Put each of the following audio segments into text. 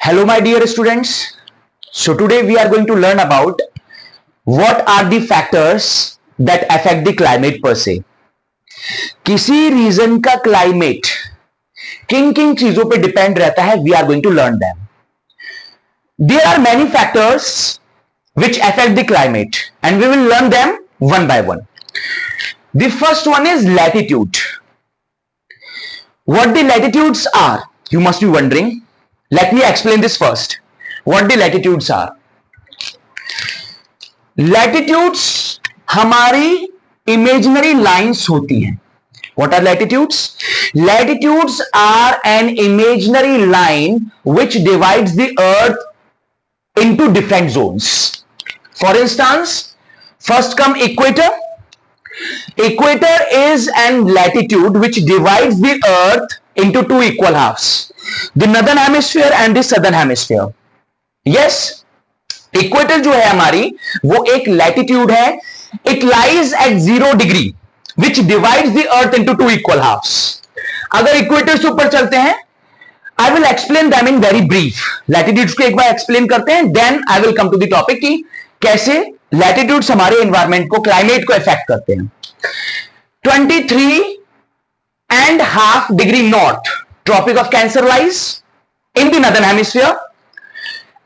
Hello my dear students. So today we are going to learn about what are the factors that affect the climate per se. किसी region का climate किन किन चीजों पे depend रहता है, we are going to learn them. There are many factors which affect the climate and we will learn them one by one. The first one is latitude. What the latitudes are, you must be wondering. Let me explain this first. What the latitudes are. Latitudes हमारी imaginary lines होती हैं. What are latitudes? Latitudes are an imaginary line which divides the earth into different zones. For instance, first come equator. Equator is an latitude which divides the earth into two equal halves, the northern hemisphere and the southern hemisphere. Yes, equator जो है हमारी वो एक latitude है. It lies at 0 degree which divides the earth into two equal halves. अगर equator से ऊपर चलते हैं, I will explain them in very brief. Latitudes को एक बार explain करते हैं, then I will come to the topic कि कैसे latitudes हमारे environment को, climate को affect करते हैं. 23.5 degree north, Tropic of Cancer lies in the northern hemisphere,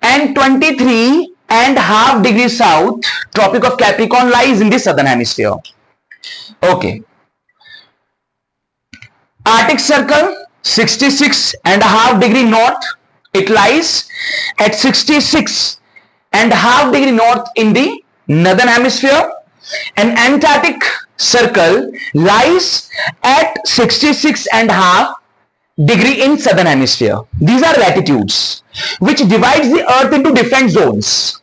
and 23.5 degree south, Tropic of Capricorn lies in the southern hemisphere. Okay. Arctic Circle, 66.5 degree north, it lies at 66.5 degree north in the northern hemisphere, and Antarctic Circle lies at 66.5 degree in southern hemisphere. These are latitudes which divides the earth into different zones.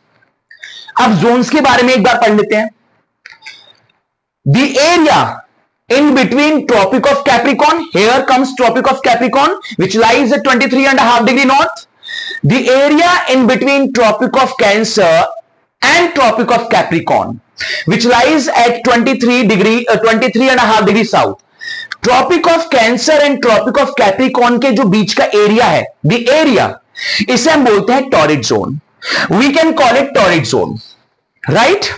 अब zones के बारे में एक बार पढ़ लेते हैं. The area in between Tropic of Capricorn, here comes Tropic of Capricorn which lies at 23.5 degree north. The area in between Tropic of Cancer and Tropic of Capricorn which lies at 23.5 degree south. Tropic of Cancer and Tropic of Capricorn के जो बीच का area है, the area, इसे हम बोलते हैं torrid zone. We can call it torrid zone, right?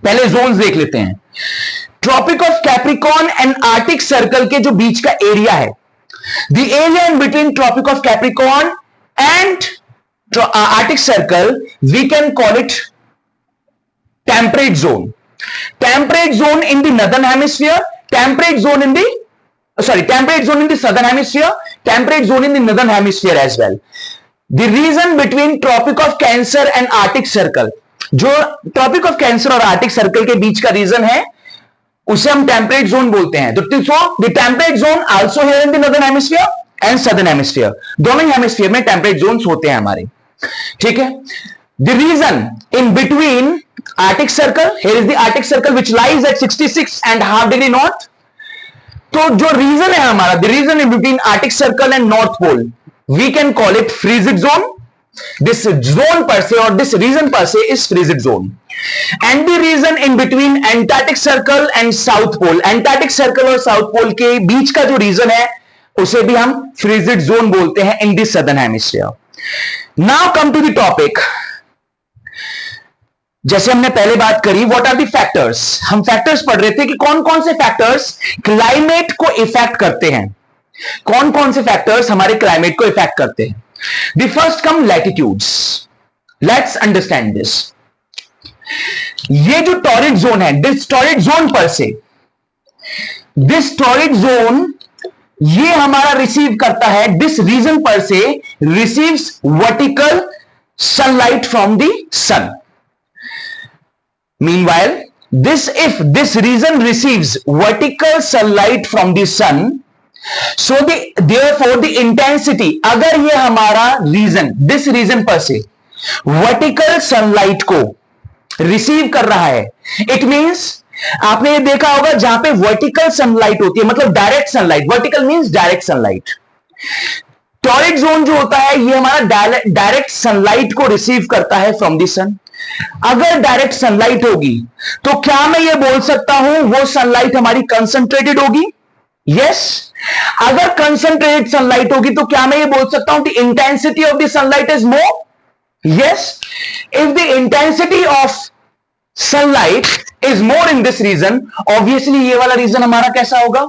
पहले zones देख लेते हैं. Tropic of Capricorn and Arctic Circle के जो बीच का एरिया है, the area in between Tropic of Capricorn and Arctic Circle, we can call it temperate zone. Temperate zone in the northern hemisphere, temperate zone in the southern hemisphere, temperate zone in the northern hemisphere as well. The region between Tropic of Cancer and Arctic Circle, जो Tropic of Cancer और Arctic Circle के बीच का reason है उसे हम temperate zone बोलते हैं. तो the temperate zone also here in the northern hemisphere and southern hemisphere, दोनों हेमिस्फीयर में टेम्परेट जोन्स होते हैं हमारे. ठीक है. The region in between Arctic Circle, here is the Arctic Circle which lies at 66.5 degree north. तो जो reason है हमारा, the region in between Arctic Circle and North Pole, we can call it frigid zone. This zone per se or this region per se is frigid zone. And the region in between Antarctic Circle and South Pole, Antarctic Circle और South Pole के बीच का जो reason है उसे भी हम frigid zone बोलते हैं in the southern hemisphere. Now come to the topic. जैसे हमने पहले बात करी, व्हाट आर द फैक्टर्स, हम फैक्टर्स पढ़ रहे थे कि कौन कौन से फैक्टर्स क्लाइमेट को इफेक्ट करते हैं, कौन कौन से फैक्टर्स हमारे क्लाइमेट को इफेक्ट करते हैं. The first come latitudes. Let's understand this. ये जो टॉरिड जोन है, दिस टॉरिड जोन पर से, दिस टॉरिड जोन ये हमारा रिसीव करता है, this region per se receives vertical sunlight from the sun. Meanwhile, if this region receives vertical sunlight from the sun, so therefore the intensity, अगर ये हमारा region, this region पर से vertical sunlight को receive कर रहा है, it means आपने ये देखा होगा जहां पे vertical sunlight होती है, मतलब direct sunlight, vertical means direct sunlight. Torrid zone जो होता है ये हमारा डायरेक्ट सनलाइट को रिसीव करता है फ्रॉम द सन. अगर डायरेक्ट सनलाइट होगी तो क्या मैं ये बोल सकता हूं वो सनलाइट हमारी कंसंट्रेटेड होगी? यस, अगर कंसंट्रेटेड सनलाइट होगी तो क्या मैं ये बोल सकता हूं कि intensity of the sunlight is more? Yes, if the intensity of sunlight is more in this region, obviously ये वाला रीजन हमारा कैसा होगा?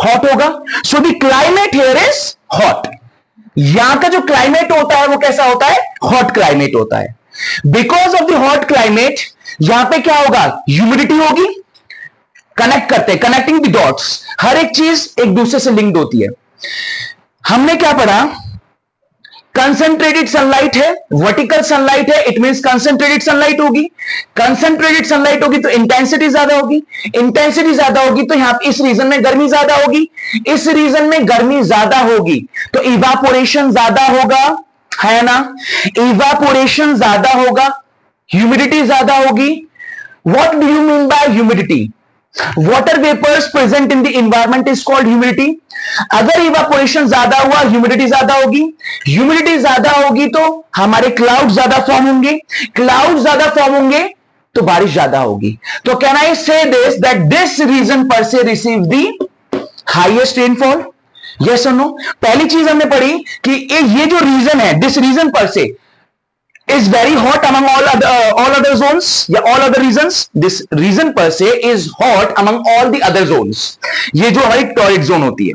हॉट होगा. So the climate here is hot. यहां का जो क्लाइमेट होता है वो कैसा होता है? हॉट क्लाइमेट होता है. Because of the hot climate यहां पे क्या होगा? ह्यूमिडिटी होगी. कनेक्ट करते हैं, कनेक्टिंग द डॉट्स. हर एक चीज एक दूसरे से लिंक्ड होती है. हमने क्या पढ़ा? कंसंट्रेटेड सनलाइट है, वर्टिकल सनलाइट है, इट मींस कंसंट्रेटेड सनलाइट होगी. कंसंट्रेटेड सनलाइट होगी तो इंटेंसिटी ज्यादा होगी. इंटेंसिटी ज्यादा होगी तो यहां इस रीजन में गर्मी ज्यादा होगी. इस रीजन में गर्मी ज्यादा होगी तो इवापोरेशन ज्यादा होगा, है ना? इवापोरेशन ज्यादा होगा, ह्यूमिडिटी ज्यादा होगी. What do you mean by humidity? Water vapors present in the environment is called humidity. अगर इवापोरेशन ज्यादा हुआ, ह्यूमिडिटी ज्यादा होगी. ह्यूमिडिटी ज्यादा होगी तो हमारे क्लाउड ज्यादा फॉर्म होंगे. क्लाउड ज्यादा फॉर्म होंगे तो बारिश ज्यादा होगी. तो कैन आई से this that this region per से receive the highest rainfall? Yes और नो? पहली चीज हमने पढ़ी कि ये जो रीजन है, दिस रीजन पर से is very hot among all other zones या all other regions. This region per se is hot among all the other zones. ये जो हमारी टॉरिड जोन होती है.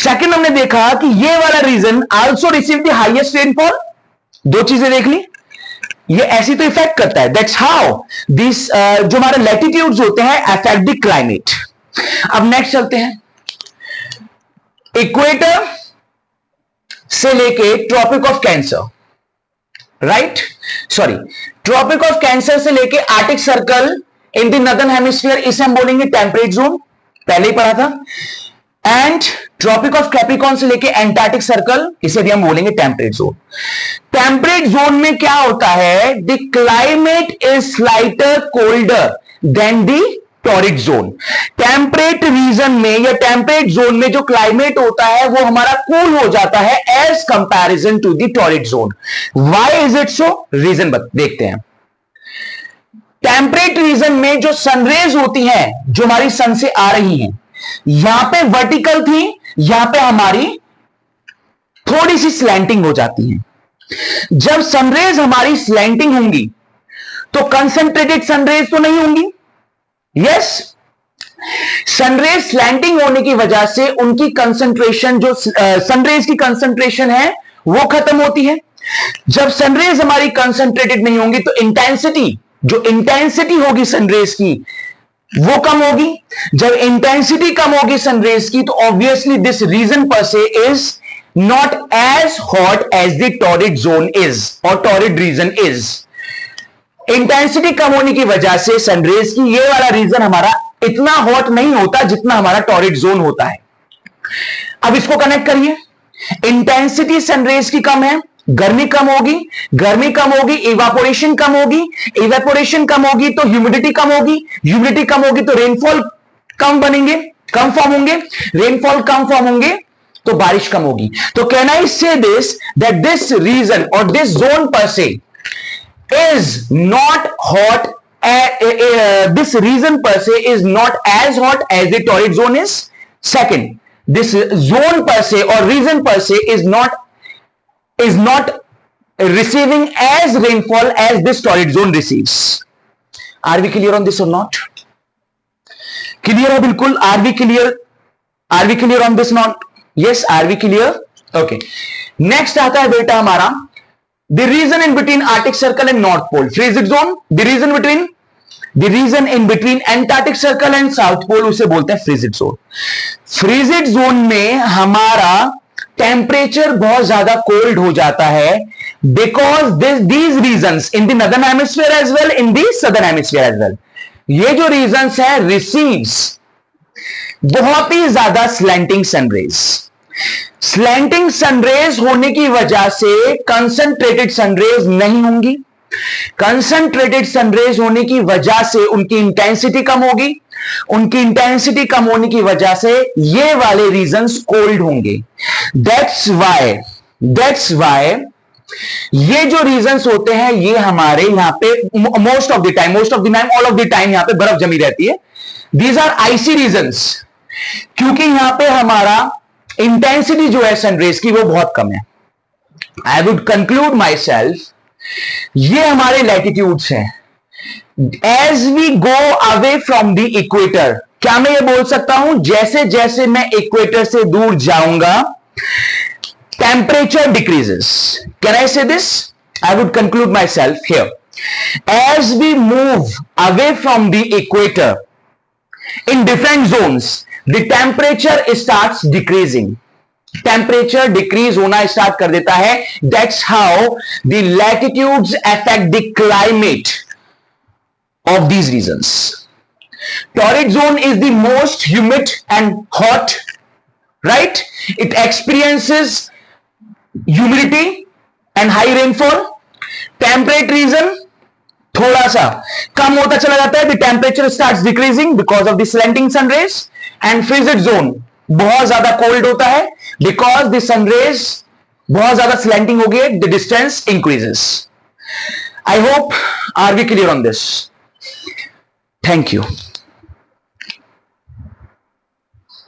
सेकंड हमने देखा कि ये वाला region also receive the highest rainfall. दो चीजें देख ली. ये ऐसी तो इफेक्ट करता है. दैट्स हाउ दिस जो हमारे लैटिट्यूड्स होते हैं अफेक्ट द क्लाइमेट. अब नेक्स्ट चलते हैं. इक्वेटर से लेके Tropic of Cancer, right? Sorry, Tropic of Cancer से लेके Arctic Circle in the northern hemisphere, इसे हम बोलेंगे टेम्परेट जोन. पहले ही पढ़ा था. एंड ट्रॉपिक ऑफ कैप्रिकॉर्न से लेके एंटार्क्टिक सर्कल, इसे भी हम बोलेंगे टेम्परेट जोन. टेम्परेट जोन में क्या होता है? The climate is slighter colder than the torrid zone. Temperate region में या टेम्परेट जोन में जो क्लाइमेट होता है वो हमारा कूल हो जाता है as comparison to the torrid zone. Why is it so? Region देखते हैं. टेम्परेट रीजन में जो सनरेज होती हैं, जो हमारी सन से आ रही हैं, यहां पे वर्टिकल थी, यहां पे हमारी थोड़ी सी स्लैंटिंग हो जाती है. जब सनरेज हमारी स्लैंटिंग होंगी तो कंसंट्रेटेड सनरेज तो नहीं होंगी. यस, सनरेज स्लैंटिंग होने की वजह से उनकी कंसंट्रेशन, जो सनरेज की कंसंट्रेशन है वो खत्म होती है. जब सनरेज हमारी कंसंट्रेटेड नहीं होंगी तो इंटेंसिटी, जो इंटेंसिटी होगी सनरेज की वो कम होगी. जब इंटेंसिटी कम होगी सनरेज की तो obviously this region per se is not as hot as the torrid zone is और टॉरिड रीजन इज. इंटेंसिटी कम होने की वजह से सनरेज की ये वाला रीजन हमारा इतना हॉट नहीं होता जितना हमारा टॉरिड जोन होता है. अब इसको कनेक्ट करिए. इंटेंसिटी सनरेज की कम है, गर्मी कम होगी. गर्मी कम होगी, इवापोरेशन कम होगी. इवापोरेशन कम होगी तो ह्यूमिडिटी कम होगी. ह्यूमिडिटी कम होगी तो रेनफॉल कम बनेंगे, कम फॉर्म होंगे. रेनफॉल कम फॉर्म होंगे तो बारिश कम होगी. तो कैन आई से दिस दैट दिस रीजन और दिस जोन पर से is not hot, this region per se is not as hot as the torrid zone is. Second, this zone per se or region per se is not receiving as rainfall as this torrid zone receives. Are we clear on this or not? Clear है बिल्कुल. Are we clear? Are we clear on this not? Yes, are we clear? Okay. Next आता है बेटा हमारा the region in between Arctic Circle and North Pole, frigid zone. The region in between Antarctic Circle and South Pole उसे बोलते हैं frigid zone. Frigid zone में हमारा temperature बहुत ज्यादा कोल्ड हो जाता है because these regions in the northern hemisphere as well, in the southern hemisphere as well, ये जो regions है receives बहुत ही ज्यादा slanting sun rays. Slanting sun rays होने की वजह से कंसंट्रेटेड सनरेज नहीं होंगी. कंसंट्रेटेड सनरेज होने की वजह से उनकी इंटेंसिटी कम होगी. उनकी इंटेंसिटी कम होने की वजह से ये वाले रीजन्स कोल्ड होंगे. दैट्स वाई ये जो रीजन्स होते हैं ये हमारे यहां पे most of the time all of the time यहां पे बर्फ जमी रहती है. These are icy regions. क्योंकि यहां पे हमारा इंटेंसिटी जो है सनरेज की वो बहुत कम है। I would conclude myself, ये हमारे लैटिट्यूड्स हैं। As we go away from the equator, क्या मैं ये बोल सकता हूं जैसे जैसे मैं इक्वेटर से दूर जाऊंगा टेम्परेचर डिक्रीजेस? कैन आई से this? I would conclude my self here, as we move away from the equator in different zones, the temperature starts decreasing. Temperature decrease होना स्टार्ट कर देता है. That's how the latitudes affect the climate of these regions. Torrid zone is the most humid and hot, right? It experiences humidity and high rainfall. Temperate region थोड़ा सा कम होता चला जाता है. The temperature starts decreasing because of the slanting sun rays. And frigid zone बहुत ज्यादा cold होता है बिकॉज द सनरेज बहुत ज्यादा स्लैंटिंग हो गई, the distance increases. I hope are we clear on this? Thank you.